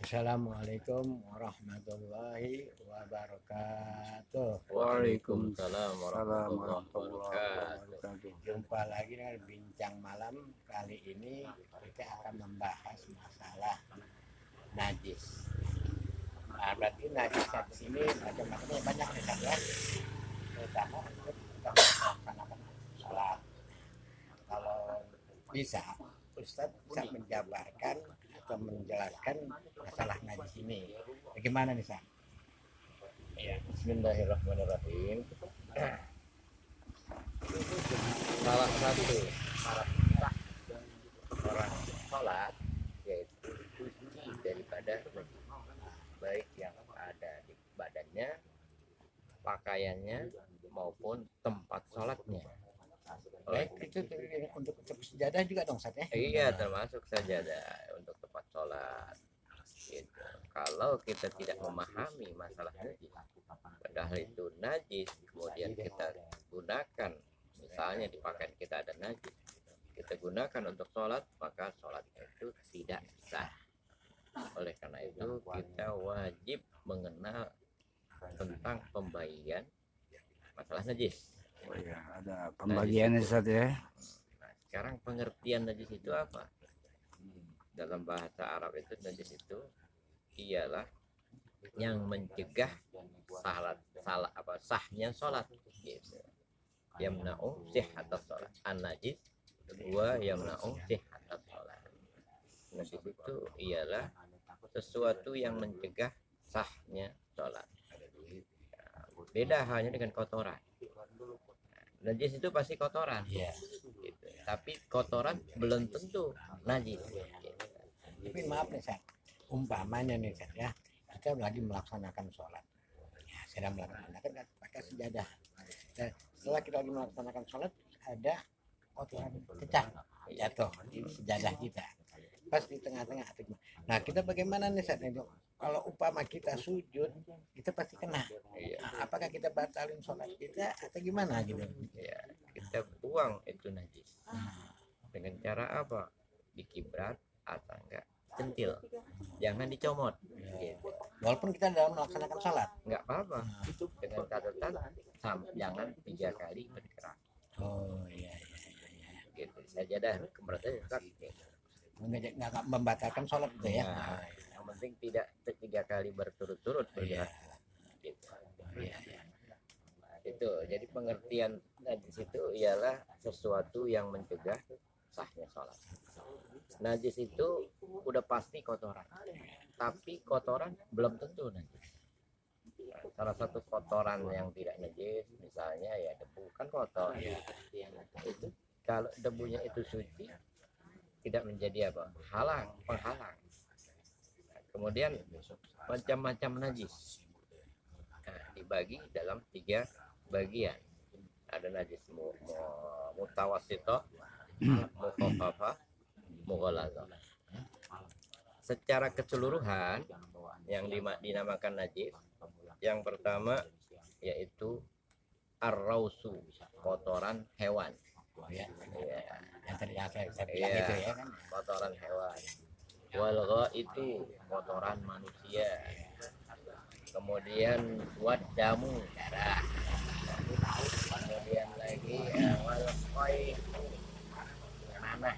Assalamualaikum warahmatullahi wabarakatuh. Waalaikumsalam warahmatullahi Warahmatullahi wabarakatuh. wabarakatuh. Jumpa lagi dengan bincang malam. Kali ini kita akan membahas masalah najis. Nah, berarti najis di sini macam-macamnya banyak nih kan ya. Terutama untuk kita melaksanakan sholat. Kalau bisa, Ustadz bisa menjabarkan atau menjelaskan masalah najis ini. Bagaimana nih, Sa? Ya, bismillahirrahmanirrahim. Salah satu syarat sah orang sholat yaitu suci daripada najis, baik yang ada di badannya, pakaiannya maupun tempat sholatnya. Baik, itu untuk sejadah juga dong, Sat ya? Iya, termasuk sajadah untuk tempat sholat. Gitu. Kalau kita tidak memahami masalah najis, padahal itu najis, kemudian kita gunakan, misalnya di pakaian kita ada najis, kita gunakan untuk sholat, maka sholatnya itu tidak sah. Oleh karena itu kita wajib mengenal tentang pembagian masalah najis. Oh ya, ada pembagiannya Ustaz ya. Nah, sekarang pengertian najis itu apa? Dalam bahasa Arab itu najis itu ialah yang mencegah sahnya sholat gitu. Yamna'u sihhatas sholat. An-najis wa yamna'u sihhatas sholat. Najis itu ialah sesuatu yang mencegah sahnya sholat. Beda halnya dengan kotoran. Najis itu pasti kotoran, Iya. gitu. Tapi kotoran belum tentu najis. Gitu. Tapi maaf nih, Sat. Umpamanya nih, Sat ya. Kita lagi melaksanakan sholat. Ya, sedang melaksanakan pakai sejadah. Dan setelah kita lagi melaksanakan sholat, ada kotoran pecah jatuh di sejadah kita. Pas di tengah-tengah. Nah, kita bagaimana nih, Sat? Kalau upama kita sujud, kita pasti kena. Iya. Nah, apakah kita batalin sholat kita atau gimana gitu? Ya, kita buang itu najis. Dengan cara apa? Dikibrat atau enggak centil. Jangan dicomot. Gitu. Walaupun kita dalam melaksanakan sholat. Enggak apa-apa. Dengan catatan jangan 3 kali bergerak. Oh iya. Gitu. Sajadah keberatan gitu. Nggak membatalkan sholat itu ya. Nah, yang penting tidak 3 kali berturut-turut bergerak. Gitu. Iya. Itu jadi pengertian najis itu ialah sesuatu yang mencegah sahnya sholat. Najis itu udah pasti kotoran, tapi kotoran belum tentu najis. Nah, salah satu kotoran yang tidak najis misalnya ya debu, kan kotor. Itu kalau debunya itu suci tidak menjadi apa, penghalang. Nah, kemudian macam-macam najis, nah, dibagi dalam 3 bagian. Ada najis mutawassithah, mukhaffafah, mughaladzah. Secara keseluruhan yang dinamakan najis, yang pertama yaitu ar-rausu, kotoran hewan. Ya. Ya, Yang tadi saya bilang iya, itu ya kan. kotoran hewan. Wal itu kotoran manusia. Kemudian wadamu, darah. Kemudian lagi wal qai, nanah.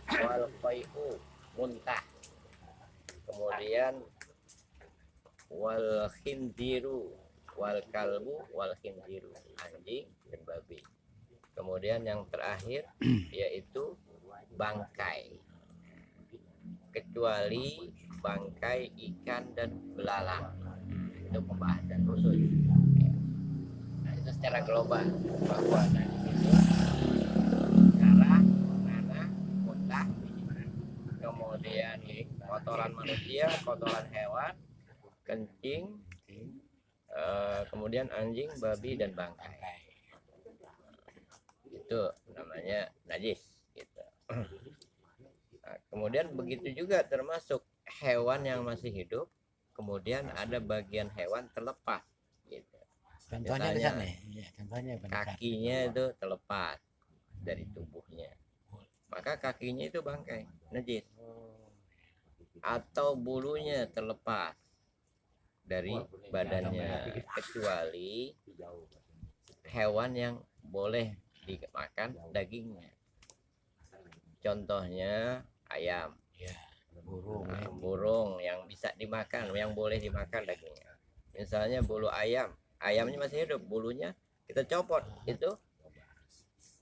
Wal qai'u, muntah. Kemudian wal khinziru, wal kalbu, wal khinziru, anjing dan babi. Kemudian yang terakhir yaitu bangkai, kecuali bangkai ikan dan belalang. Itu pembahasan khusus. Nah, itu secara global bahwa najis itu darah, nanah, muntah, kemudian kotoran manusia, kotoran hewan, kencing, kemudian anjing, babi dan bangkai. Itu namanya najis gitu. Nah, kemudian begitu juga termasuk hewan yang masih hidup, kemudian ada bagian hewan terlepas gitu. Contohnya di Misalnya, sana ya. Contohnya kakinya itu terlepas dari tubuhnya, maka kakinya itu bangkai najis. atau bulunya terlepas dari badannya, kecuali hewan yang boleh dimakan dagingnya. Contohnya ayam, Ya, burung. nah, burung yang bisa dimakan, yang boleh dimakan dagingnya. Misalnya bulu ayam, ayamnya masih hidup, bulunya kita copot, itu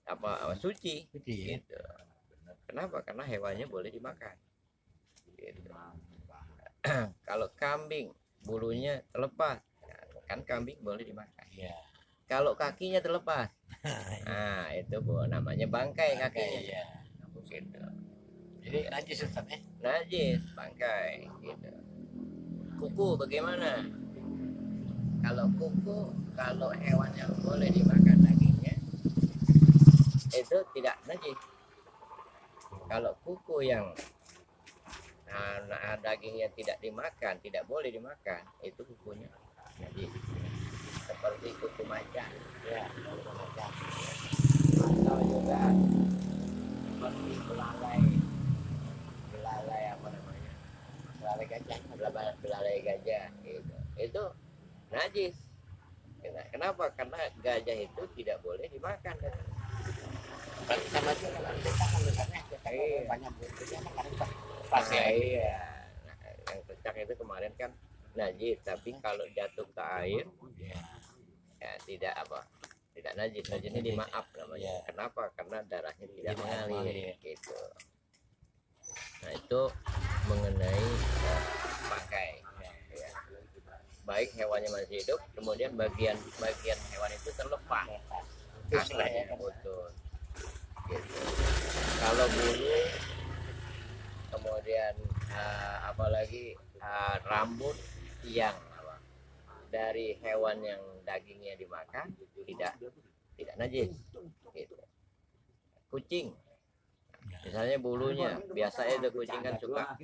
apa suci, Suci ya. gitu. Kenapa? Karena hewannya boleh dimakan. Gitu. Kalau kambing bulunya terlepas, kan kambing boleh dimakan. Iya. Kalau kakinya terlepas, nah itu namanya bangkai kakinya. Iya. Gitu. Jadi najis Ustaz ya. Najis bangkai. Gitu. Kuku bagaimana? Kalau kuku, kalau hewan yang boleh dimakan dagingnya itu tidak najis. Kalau kuku yang dagingnya tidak dimakan, tidak boleh dimakan, itu kukunya najis. Seperti kuku macan, Ya, burung macam. atau juga seperti belalai, belalai apa namanya? Belalai gajah. Belalai gajah, gitu. Itu najis. Kenapa? Karena gajah itu tidak boleh dimakan. Berarti sama juga kalau kita kan misalnya kita Iya. banyak burungnya kan kadang pas ya. Iya. Nah, yang cecak itu kemarin kan najis, tapi kalau jatuh ke air Iya. ya tidak apa? Tidak najis. Najis ini dimaaf namanya. Iya. Kenapa? Karena darahnya tidak Tidak mengalir, mengalir. gitu. Nah, itu mengenai bangkai. Ya. Baik hewannya masih hidup, kemudian bagian hewan itu terlepas, Putus lah ya akarnya kan. putus. Gitu. Kalau bulu, kemudian apalagi rambut yang dari hewan yang dagingnya dimakan tidak najis. Gitu. Kucing, misalnya bulunya, biasanya ada kucing kan suka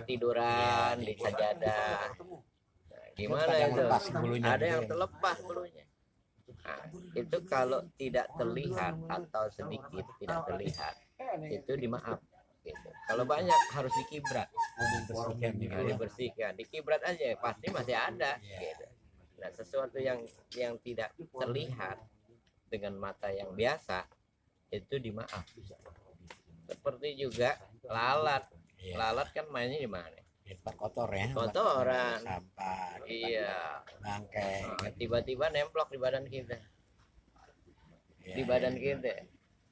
tiduran di sajadah. Nah, gimana Ada yang itu? lepas bulunya Ada gitu yang ya. terlepas bulunya. Nah, itu kalau tidak terlihat atau sedikit tidak terlihat, itu dimaaf. Gitu. Kalau banyak harus dikibrat, Dibersihkan gitu ya. dibersihkan, dikibrat aja pasti masih ada. Gitu. Nah, sesuatu yang tidak terlihat dengan mata yang biasa itu dimaaf. Seperti juga lalat. Iya. Lalat kan mainnya di mana? Di tempat kotor ya. Kotoran. Sampah. Iya. Bangkai. Nah, tiba-tiba nemplok di badan kita. Iya, Di badan kita.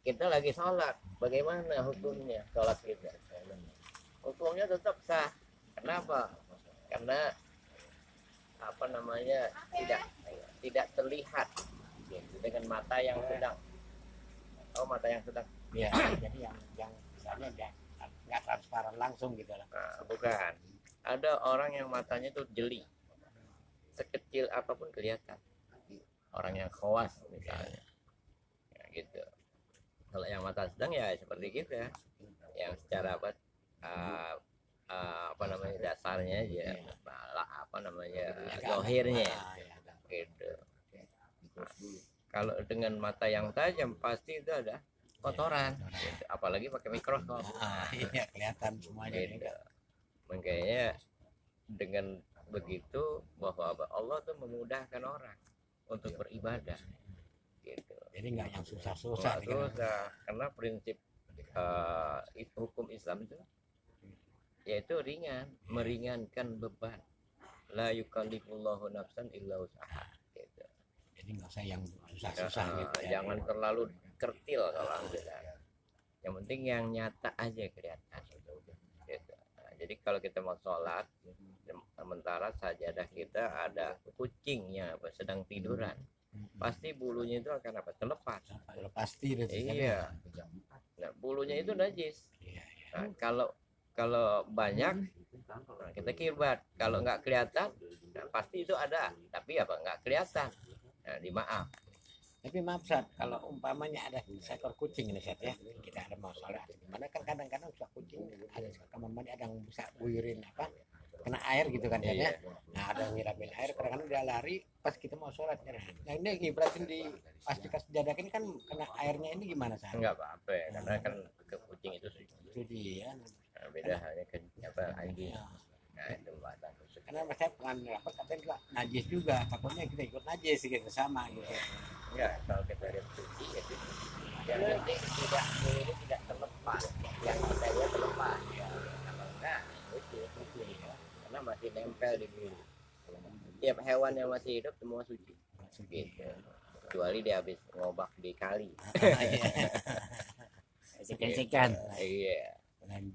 Kita lagi sholat. Bagaimana hukumnya sholat kita? Hukumnya tetap sah. Kenapa? Karena apa namanya tidak terlihat dengan mata yang sedang. Oh, mata yang sedang. Iya. Jadi yang misalnya dia nggak transparan langsung gitu lah. Nah, bukan. Ada orang yang matanya tuh jeli. Sekecil apapun kelihatan. Orang yang khawas misalnya. Ya, gitu. Kalau yang mata sedang ya seperti kita. Yang secara apa namanya dasarnya aja. Apa namanya zahirnya. Gitu. Nah, kalau dengan mata yang tajam pasti itu ada kotoran. Gitu. Apalagi pakai mikroskop. Iya kelihatan semuanya. Gitu. Makanya dengan begitu bahwa Allah tuh memudahkan orang untuk beribadah. Gitu. Jadi nggak yang susah-susah. Nggak susah. Karena prinsip hukum Islam itu yaitu ringan, meringankan beban. La yukallifullahu nafsan illa usaha. Gitu. Jadi nggak usah yang susah-susah gitu. Ya. Jangan terlalu kertil kalau Alhamdulillah. Yang penting yang nyata aja kelihatan. Gitu. Nah, jadi kalau kita mau sholat, sementara sajadah kita ada kucingnya sedang tiduran, pasti bulunya itu akan apa? Terlepas. Udah pasti itu. Iya. Nah, bulunya itu najis. Iya. Nah, kalau banyak, nah kita kibrat. Kalau nggak kelihatan, nah pasti itu ada. Tapi apa? Nggak kelihatan. Nah, dimaaf. Tapi maaf Sat, kalau umpamanya ada seekor kucing nih Sat ya, kita ada mau sholat, gimana kan kadang-kadang suka kucing ada kamar mandi ada yang bisa buyurin apa kena air gitu kan Sat ya. Iya. Nah ada yang nyiramin air, kadang-kadang dia lari pas kita mau sholat. Nah ini ngibratin di pas dikasih jadak ini kan kena airnya ini gimana Sat? Nggak apa-apa ya, karena kan ke kucing itu suci. Itu dia. Nah, beda halnya anjing. Nah itu batas khusus. Karena saya pernah dapat katanya juga najis juga, takutnya kita ikut najis gitu sama gitu. Ya kalau kita lihat suci ya itu yang penting tidak ini tidak terlepas, yang kita lihat terlepas ya. Kalau enggak itu ya. Karena masih nempel di bulu. Tiap hewan yang masih hidup semua suci. Gitu. Kecuali dia habis ngobak di kali. Cek-cekan. Iya.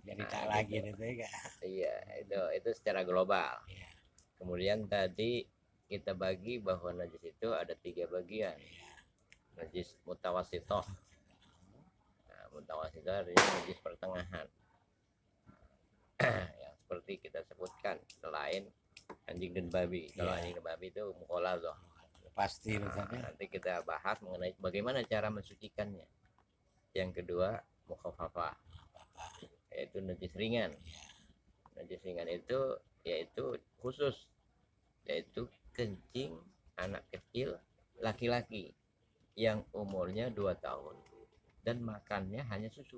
Jadi tak lagi itu ya. Iya, itu secara global. Iya. Kemudian tadi kita bagi bahwa najis itu ada 3 bagian. Najis mutawasitoh. Nah, mutawasitoh artinya najis pertengahan. Yang seperti kita sebutkan selain anjing dan babi. Kalau anjing dan babi itu mukholadzah. Pasti Nanti kita bahas mengenai bagaimana cara mensucikannya. Yang kedua mukhafafah, yaitu najis ringan. Najis ringan itu yaitu khusus, yaitu kencing anak kecil laki-laki yang umurnya 2 tahun dan makannya hanya susu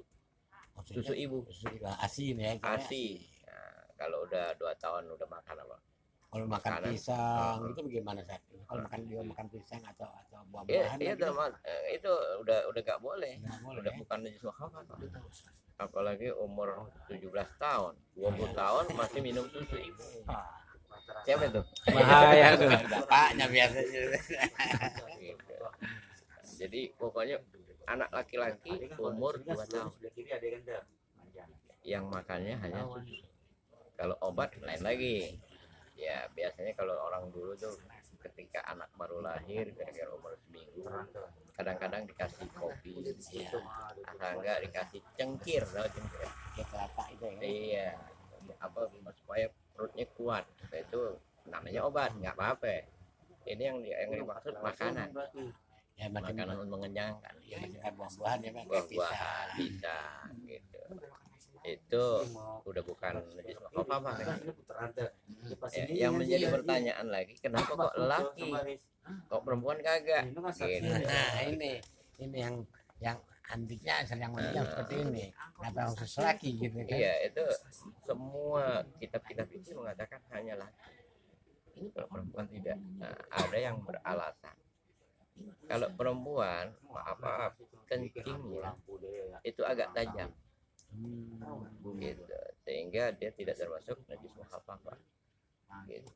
ibu, susu asin ya. ASI. Nah, kalau udah 2 tahun udah makan apa? Kalau makan Makanan. pisang itu bagaimana Sat? Kalau makan pisang atau buah-buahan Itu udah nggak boleh. nggak boleh, Udah ya? bukan najis mukhafafah. Apalagi umur 17 tahun, 20 tahun masih minum susu ibu. Siapa itu? Bahaya tuh. Bapaknya biasanya. Gitu. Jadi pokoknya anak laki-laki umur 2 tahun yang makannya hanya susu. Kalau obat lain lagi. Ya biasanya kalau orang dulu tuh ketika anak baru lahir kira-kira umur seminggu kadang-kadang dikasih kopi asal enggak dikasih cengkir, tahu cengkir? Ya kelapa itu ya. Iya, apa supaya perutnya kuat. Itu namanya obat, nggak apa-apa. Ini yang dimaksud makanan. Ya macam Makanan untuk mengenyangkan. ya macam buah-buahan ya Bang. Buah-buahan bisa gitu. Itu udah bukan najis mukhafafah. Ya, yang menjadi pertanyaan lagi, kenapa kok laki, kok perempuan kagak? Gitu. Nah, ini yang antiknya sedang menikah seperti ini. Kenapa khusus laki gitu kan? Iya, itu semua kitab-kitab itu mengatakan hanya laki. Kalau perempuan tidak. Nah, ada yang beralasan. Kalau perempuan, maaf, kencingnya itu agak tajam. Gitu. Sehingga dia tidak termasuk najis mukhafafah. Gitu.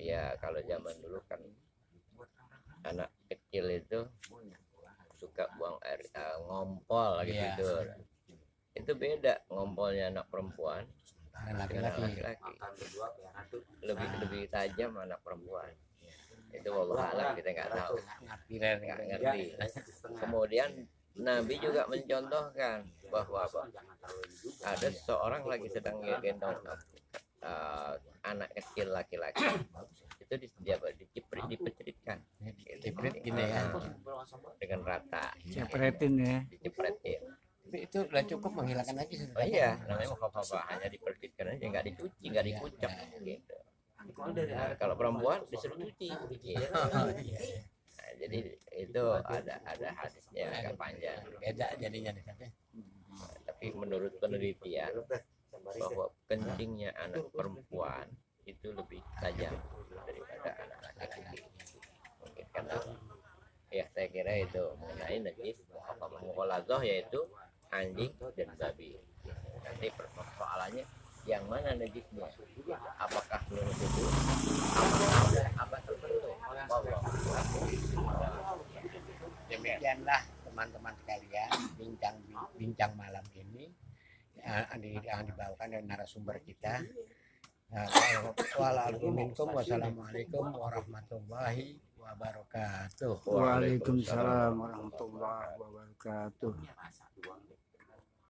Ya, kalau zaman dulu kan anak kecil itu suka buang air ngompol gitu. Itu beda ngompolnya anak perempuan dengan laki-laki. Lebih tajam anak perempuan. Itu wallah alam kita nggak tahu, nggak ngerti. Kemudian Nabi juga mencontohkan bahwa ada seseorang lagi sedang gendong anak kecil laki-laki, itu dicepritkan Gini ya. dengan rata, Cepretin ya. dicepretin. Itu udah cukup menghilangkan lagi Oh iya, namanya mukhafafah, hanya diperhitkan aja, nggak dicuci, nggak dikucek gitu. Nah, kalau perempuan disuruh cuci gitu. Nah, jadi itu ada hadisnya agak panjang. Beda jadinya nih Sat, ya. Tapi menurut penelitian bahwa kencingnya anak perempuan itu lebih tajam daripada anak laki-laki. Mungkin karena ya saya kira itu mengenai najis mukholadzah, yaitu anjing dan babi. Nanti persoalannya yang mana najisnya? Apakah seluruh tubuh? Apa tertentu? Demikianlah teman-teman sekalian bincang malam ini yang dibawakan dari narasumber kita. Wassalamualaikum warahmatullahi wabarakatuh. Waalaikumsalam warahmatullahi wabarakatuh.